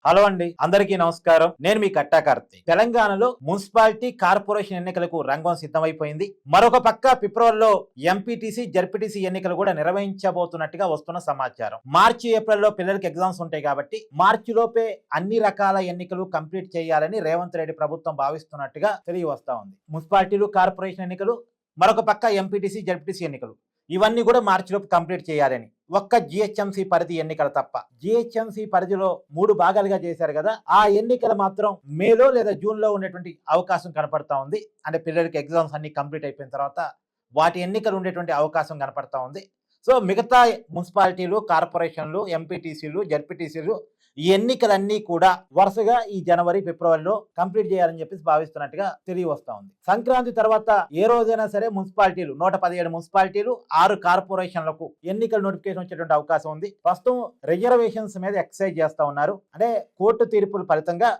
Hello అండి, అందరికీ నమస్కారం. నేను మీ కట్టా కార్తీక్. తెలంగాణలో మున్సిపాలిటీ కార్పొరేషన్ ఎన్నికలకు రంగం సిద్ధమైపోయింది. మరొక పక్క ఫిబ్రవరిలో ఎంపీటీసీ జడ్పీటీసీ ఎన్నికలు కూడా నిర్వహించబోతున్నట్టుగా వస్తున్న సమాచారం. మార్చి ఏప్రిల్లో పిల్లలకి ఎగ్జామ్స్ ఉంటాయి కాబట్టి మార్చి లోపే అన్ని రకాల ఎన్నికలు కంప్లీట్ చేయాలని రేవంత్ రెడ్డి ప్రభుత్వం భావిస్తున్నట్టుగా తెలియవస్తా ఉంది. మున్సిపాలిటీలు కార్పొరేషన్ ఎన్నికలు, మరొక పక్క ఎంపీటీసీ జడ్పీటీసీ ఎన్నికలు, ఇవన్నీ కూడా మార్చిలోపు కంప్లీట్ చేయాలని. ఒక్క జిహెచ్ఎంసీ పరిధి ఎన్నికలు తప్ప. జిహెచ్ఎంసీ పరిధిలో 3 భాగాలుగా చేశారు కదా, ఆ ఎన్నికలు మాత్రం మేలో లేదా జూన్ లో ఉండేటువంటి అవకాశం కనపడతా ఉంది. అంటే పిల్లలకి ఎగ్జామ్స్ అన్ని కంప్లీట్ అయిపోయిన తర్వాత వాటి ఎన్నికలు ఉండేటువంటి అవకాశం కనపడతా ఉంది. సో మిగతా మున్సిపాలిటీలు, కార్పొరేషన్లు, ఎంపీటీసీలు, జడ్పీటీసీలు, ఈ ఎన్నికలన్నీ కూడా వరుసగా ఈ జనవరి ఫిబ్రవరిలో కంప్లీట్ చేయాలని చెప్పేసి భావిస్తున్నట్టుగా తెలియవస్తా ఉంది. సంక్రాంతి తర్వాత ఏ రోజైనా సరే మున్సిపాలిటీలు 117 మున్సిపాలిటీలు, 6 కార్పొరేషన్లకు ఎన్నికల నోటిఫికేషన్ వచ్చేటువంటి అవకాశం ఉంది. ప్రస్తుతం రిజర్వేషన్స్ మీద ఎక్సైజ్ చేస్తా ఉన్నారు. అంటే కోర్టు తీర్పుల ఫలితంగా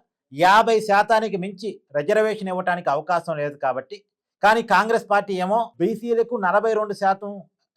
50% మించి రిజర్వేషన్ ఇవ్వడానికి అవకాశం లేదు కాబట్టి. కానీ కాంగ్రెస్ పార్టీ ఏమో బీసీలకు 42%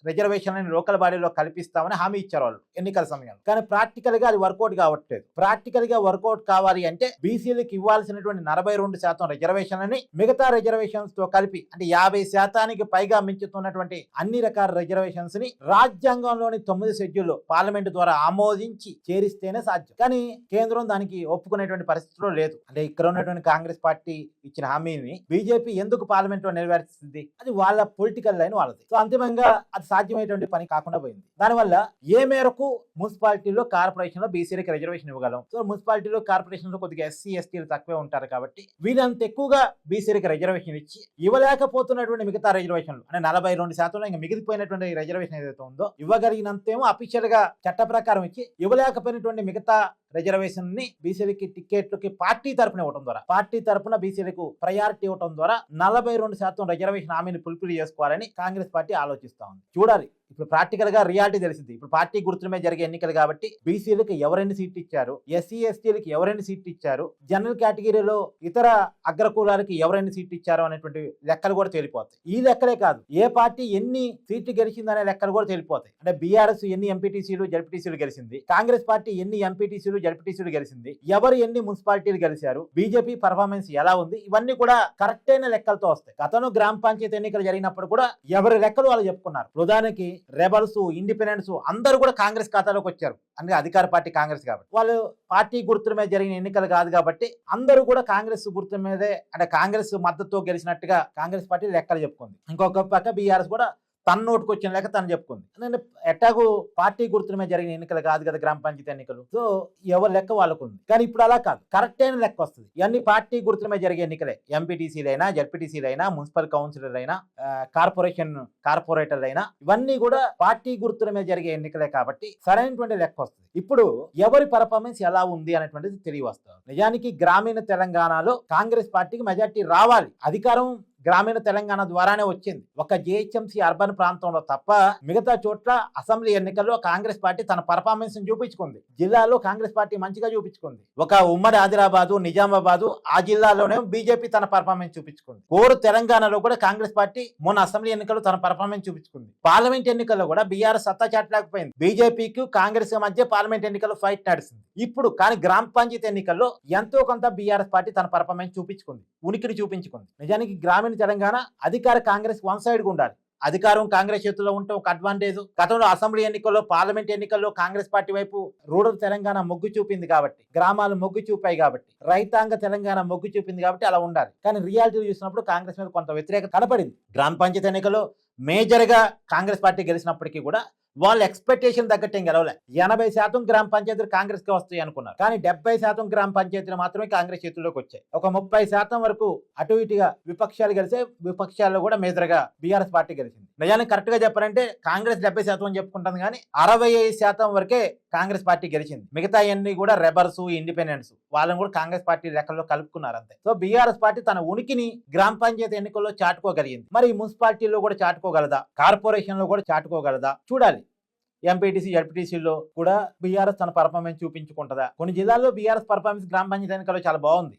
రిజర్వేషన్ లోకల్ బాడీలో కల్పిస్తామని హామీ ఇచ్చారు వాళ్ళు ఎన్నికల సమయంలో. కానీ ప్రాక్టికల్ గా అది వర్కౌట్ కావట్లేదు. ప్రాక్టికల్ గా వర్కౌట్ కావాలి అంటే బీసీలకు ఇవ్వాల్సినటువంటి 42% రిజర్వేషన్లని మిగతా రిజర్వేషన్స్ తో కలిపి, అంటే 50% పైగా మించుతున్నటువంటి అన్ని రకాల రిజర్వేషన్స్ ని రాజ్యాంగంలోని 9 షెడ్యూల్లో పార్లమెంట్ ద్వారా ఆమోదించి చేరిస్తేనే సాధ్యం. కానీ కేంద్రం దానికి ఒప్పుకునేటువంటి పరిస్థితిలో లేదు. అంటే ఇక్కడ ఉన్నటువంటి కాంగ్రెస్ పార్టీ ఇచ్చిన హామీని బీజేపీ ఎందుకు పార్లమెంట్ లో నెరవేర్చింది? అది వాళ్ళ పొలిటికల్ లైన్ వాళ్ళది. సో అంతిమంగా అది సాధ్యమైనటువంటి పని కాకుండా పోయింది. దానివల్ల ఏ మేరకు మున్సిపాలిటీలో, కార్పొరేషన్ లో బీసీలకు రిజర్వేషన్ ఇవ్వగలం? సో మున్సిపాలిటీలో, కార్పొరేషన్ లో కొద్దిగా ఎస్సీ ఎస్టీలు తక్కువే ఉంటారు కాబట్టి వీళ్ళంత ఎక్కువగా బీసీలకు రిజర్వేషన్ ఇచ్చి ఇవ్వలేకపోతున్నటువంటి మిగతా రిజర్వేషన్లు, అంటే 42% ఇంకా మిగిలిపోయినటువంటి రిజర్వేషన్ ఏదైతే ఉందో ఇవ్వగలిగినంతేమో అఫీషియల్ గా చట్ట ప్రకారం ఇచ్చి, ఇవ్వలేకపోయినటువంటి మిగతా రిజర్వేషన్ ని బీసీలకి టికెట్లకి పార్టీ తరపున ఇవ్వడం ద్వారా, పార్టీ తరపున బీసీలకు ప్రయారిటీ ఇవ్వడం ద్వారా 42% రిజర్వేషన్ హామీని ఫుల్ఫిల్ చేసుకోవాలని కాంగ్రెస్ పార్టీ ఆలోచిస్తా ఉంది. చూడాలి ఇప్పుడు ప్రాక్టికల్ గా రియాలిటీ తెలిసింది. ఇప్పుడు పార్టీ గుర్తుల మీద జరిగే ఎన్నికలు కాబట్టి బీసీలకు ఎవరైనా సీట్లు ఇచ్చారు, ఎస్సీ ఎస్టీలకు ఎవరైనా సీట్లు ఇచ్చారు, జనరల్ కేటగిరీలో ఇతర అగ్రకులాలకి ఎవరైనా సీట్లు ఇచ్చారు అనేటువంటి లెక్కలు కూడా తేలిపోతాయి. ఈ లెక్కలే కాదు, ఏ పార్టీ ఎన్ని సీట్లు గెలిచిందనే లెక్కలు కూడా తేలిపోతాయి. అంటే బీఆర్ఎస్ ఎన్ని ఎంపీటీసీలు జడ్పీటీసీలు గెలిచింది, కాంగ్రెస్ పార్టీ ఎన్ని ఎంపీటీసీలు జడ్పీటీసీలు గెలిచింది, ఎవరు ఎన్ని మున్సిపాలిటీలు గెలిచారు, బీజేపీ పర్ఫార్మెన్స్ ఎలా ఉంది, ఇవన్నీ కూడా కరెక్ట్ అయిన లెక్కలతో వస్తాయి. గతంలో గ్రామ పంచాయతీ ఎన్నికలు జరిగినప్పుడు కూడా ఎవరి లెక్కలు వాళ్ళు చెప్పుకున్నారు. ప్రధానికి రెబల్స్, ఇండిపెండెన్స్ అందరూ కూడా కాంగ్రెస్ ఖాతాలోకి వచ్చారు. అంటే అధికార పార్టీ కాంగ్రెస్ కాబట్టి, వాళ్ళు పార్టీ గుర్తుల మీద జరిగిన ఎన్నికలు కాదు కాబట్టి అందరూ కూడా కాంగ్రెస్ గుర్తుల మీదే, అంటే కాంగ్రెస్ మద్దతుతో గెలిచినట్టుగా కాంగ్రెస్ పార్టీ లెక్కలు చెప్పుకుంది. ఇంకొక పక్క బీఆర్ఎస్ కూడా తన నోటుకు వచ్చిన లెక్క తను చెప్పుకుంది. నేను ఎట్టాగు పార్టీ గుర్తుల మీద జరిగిన ఎన్నికలు కాదు కదా గ్రామ పంచాయతీ ఎన్నికలు, సో ఎవరి లెక్క వాళ్ళకుంది. కానీ ఇప్పుడు అలా కాదు, కరెక్ట్ అయిన లెక్క వస్తుంది. ఇవన్నీ పార్టీ గుర్తుల మీద జరిగే ఎన్నికలే. ఎంపీటీసీలైనా, జడ్పీటీసీలైనా, మున్సిపల్ కౌన్సిలర్లైనా, కార్పొరేటర్లైనా, ఇవన్నీ కూడా పార్టీ గుర్తుల మీద జరిగే ఎన్నికలే కాబట్టి సరైనటువంటి లెక్క వస్తుంది. ఇప్పుడు ఎవరి పర్ఫార్మెన్స్ ఎలా ఉంది అనేటువంటిది తెలియవస్తుంది. నిజానికి గ్రామీణ తెలంగాణలో కాంగ్రెస్ పార్టీకి మెజార్టీ రావాలి. అధికారం గ్రామీణ తెలంగాణ ద్వారానే వచ్చింది. ఒక జిహెచ్ఎంసీ అర్బన్ ప్రాంతంలో తప్ప మిగతా చోట్ల అసెంబ్లీ ఎన్నికల్లో కాంగ్రెస్ పార్టీ తన పర్ఫార్మెన్స్ చూపించుకుంది. జిల్లాలో కాంగ్రెస్ పార్టీ మంచిగా చూపించుకుంది. ఒక ఉమ్మడి ఆదిలాబాదు, నిజామాబాదు ఆ జిల్లాలోనే బీజేపీ తన పర్ఫార్మెన్స్ చూపించుకుంది. కోరు తెలంగాణలో కూడా కాంగ్రెస్ పార్టీ మొన్న అసెంబ్లీ ఎన్నికల్లో తన పర్ఫార్మెన్స్ చూపించుకుంది. పార్లమెంట్ ఎన్నికల్లో కూడా బీఆర్ఎస్ సత్తా చాటలేకపోయింది. బీజేపీకి కాంగ్రెస్ మధ్య పార్లమెంట్ ఎన్నికల్లో ఫైట్ నడిచింది. ఇప్పుడు కానీ గ్రామ పంచాయతీ ఎన్నికల్లో ఎంతో కొంత బీఆర్ఎస్ పార్టీ తన పర్ఫార్మెన్స్ చూపించుకుంది, ఉనికిని చూపించుకుంది. నిజానికి గ్రామీణ తెలంగాణ అధికార కాంగ్రెస్ వన్ సైడ్ గా ఉండాలి. అధికారం కాంగ్రెస్ చేతుల్లో ఉంటే ఒక అడ్వాంటేజ్. గతంలో అసెంబ్లీ ఎన్నికల్లో, పార్లమెంట్ ఎన్నికల్లో కాంగ్రెస్ పార్టీ వైపు రూరల్ తెలంగాణ మొగ్గు చూపింది కాబట్టి, గ్రామాలు మొగ్గు చూపాయి కాబట్టి, రైతాంగ తెలంగాణ మొగ్గు చూపింది కాబట్టి అలా ఉండాలి. కానీ రియాలిటీ చూసినప్పుడు కాంగ్రెస్ మీద కొంత వ్యతిరేకత కనపడింది. గ్రామ పంచాయతీ ఎన్నికల్లో మేజర్ గా కాంగ్రెస్ పార్టీ గెలిచినప్పటికీ కూడా వాళ్ళ ఎక్స్పెక్టేషన్ తగ్గట్టు ఏం గెలవలే. 80% గ్రామ పంచాయతీలు కాంగ్రెస్ కి వస్తాయి అనుకున్నారు. కానీ 70% గ్రామ పంచాయతీలు మాత్రమే కాంగ్రెస్ చేతుల్లోకి వచ్చాయి. ఒక 30% వరకు అటు ఇటుగా విపక్షాలు గెలిచే, విపక్షాల్లో కూడా మేజర్ గా బీఆర్ఎస్ పార్టీ గెలిచింది. నిజానికి కరెక్ట్ గా చెప్పాలంటే కాంగ్రెస్ 70% అని చెప్పుకుంటుంది, కానీ 65% వరకే కాంగ్రెస్ పార్టీ గెలిచింది. మిగతా అన్ని కూడా రెబర్స్, ఇండిపెండెన్స్ వాళ్ళని కూడా కాంగ్రెస్ పార్టీ లెక్కల్లో కలుపుకున్నారు అంతే. సో బీఆర్ఎస్ పార్టీ తన ఉనికిని గ్రామ పంచాయతీ ఎన్నికల్లో చాటుకోగలిగింది. మరి మున్సిపాలిటీలో కూడా చాటుకోగలదా, కార్పొరేషన్ లో కూడా చాటుకోగలదా చూడాలి. ఎంపీటీసీ, జడ్పీటీసీలో కూడా బీఆర్ఎస్ తన పర్ఫార్మెన్స్ చూపించుకుంటుందా? కొన్ని జిల్లాల్లో బీఆర్ఎస్ పర్ఫార్మెన్స్ గ్రామ పంచాయతీ ఎన్నికల్లో చాలా బాగుంది.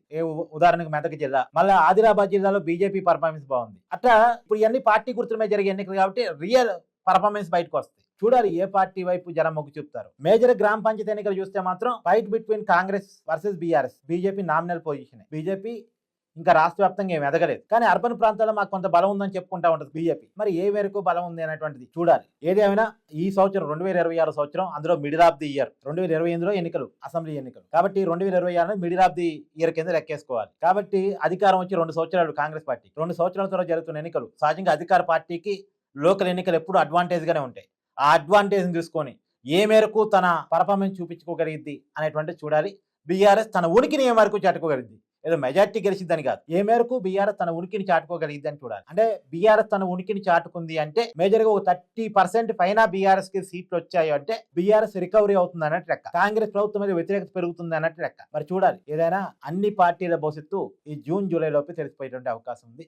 ఉదాహరణకు మెదక్ జిల్లా, మళ్ళీ ఆదిలాబాద్ జిల్లాలో బీజేపీ పర్ఫార్మెన్స్ బాగుంది. అట్లా ఇప్పుడు ఇవన్నీ పార్టీ గుర్తుల మీద జరిగే ఎన్నికలు కాబట్టి రియల్ పర్ఫార్మెన్స్ బయటకు వస్తుంది. చూడాలి ఏ పార్టీ వైపు జనం మొగ్గు చూపుతారు. మేజర్ గ్రామ పంచాయతీ ఎన్నికలు చూస్తే మాత్రం fight between Congress versus BRS. BJP nominal position. BJP ఇంకా రాష్ట్ర వ్యాప్తంగా ఏమి ఎదగలేదు, కానీ అర్బన్ ప్రాంతాల్లో మాకు కొంత బలం ఉందని చెప్పుకుంటా ఉంటుంది బీజేపీ. మరి ఏ మేరకు బలం ఉంది అనేటువంటిది చూడాలి. ఏదేమైనా ఈ సంవత్సరం 2026 సంవత్సరం, అందులో మిడిల్ ఆఫ్ ది ఇయర్. 2028లో ఎన్నికలు, అసెంబ్లీ ఎన్నికలు. కాబట్టి 2026 మిడిల్ ఆఫ్ ది ఇయర్ కింద లెక్కేసుకోవాలి. కాబట్టి అధికారం వచ్చి 2 సంవత్సరాలు కాంగ్రెస్ పార్టీ. 2 సంవత్సరాల తర్వాత జరుగుతున్న ఎన్నికలు సహజంగా అధికార పార్టీకి లోకల్ ఎన్నికలు ఎప్పుడు అడ్వాంటేజ్ గానే ఉంటాయి. ఆ అడ్వాంటేజ్ తీసుకొని ఏ మేరకు తన పర్ఫార్మెన్స్ చూపించుకోగలిగింది అనేటువంటిది చూడాలి. బీఆర్ఎస్ తన ఉనికిని ఏ మేరకు చాటుకోగలిగింది, ఏదో మెజార్టీ గెలిచిద్దని కాదు, ఏ మేరకు బీఆర్ఎస్ తన ఉనికిని చాటుకోగలిగింది అని చూడాలి. అంటే బీఆర్ఎస్ తన ఉనికిని చాటుకుంది అంటే మేజర్ గా ఒక 30% పైన బీఆర్ఎస్ కి సీట్లు వచ్చాయి అంటే బీఆర్ఎస్ రికవరీ అవుతుంది అన్నట్టు లెక్క. కాంగ్రెస్ ప్రభుత్వం మీద వ్యతిరేకత పెరుగుతుంది అన్నట్టు లెక్క. మరి చూడాలి. ఏదైనా అన్ని పార్టీల భవిష్యత్తు ఈ జూన్ జూలై లోపు తెలిసిపోయేటువంటి అవకాశం ఉంది.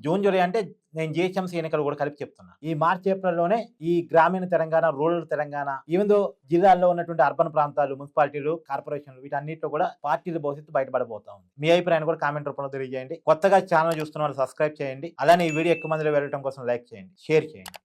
జూన్ జూలై అంటే నేను జిహెచ్ఎంసీ ఎన్నికలు కూడా కలిపి చెప్తున్నా. ఈ మార్చి ఏప్రిల్లోనే ఈ గ్రామీణ Telangana, rural Telangana, even though జిల్లాల్లో ఉన్నటువంటి అర్బన్ ప్రాంతాలు, మున్సిపాలిటీలు, కార్పొరేషన్లు, వీటన్నిటిలో కూడా పార్టీల భవిష్యత్తు బయటపడబోతా ఉంది. మీ అభిప్రాయాన్ని కూడా కామెంట్ రూపంలో తెలియజేయండి. కొత్తగా ఛానల్ చూస్తున్న వాళ్ళు సబ్స్క్రైబ్ చేయండి. అలానే ఈ వీడియో ఎక్కువ మందిలో వెళ్ళడం కోసం లైక్ చేయండి, షేర్ చేయండి.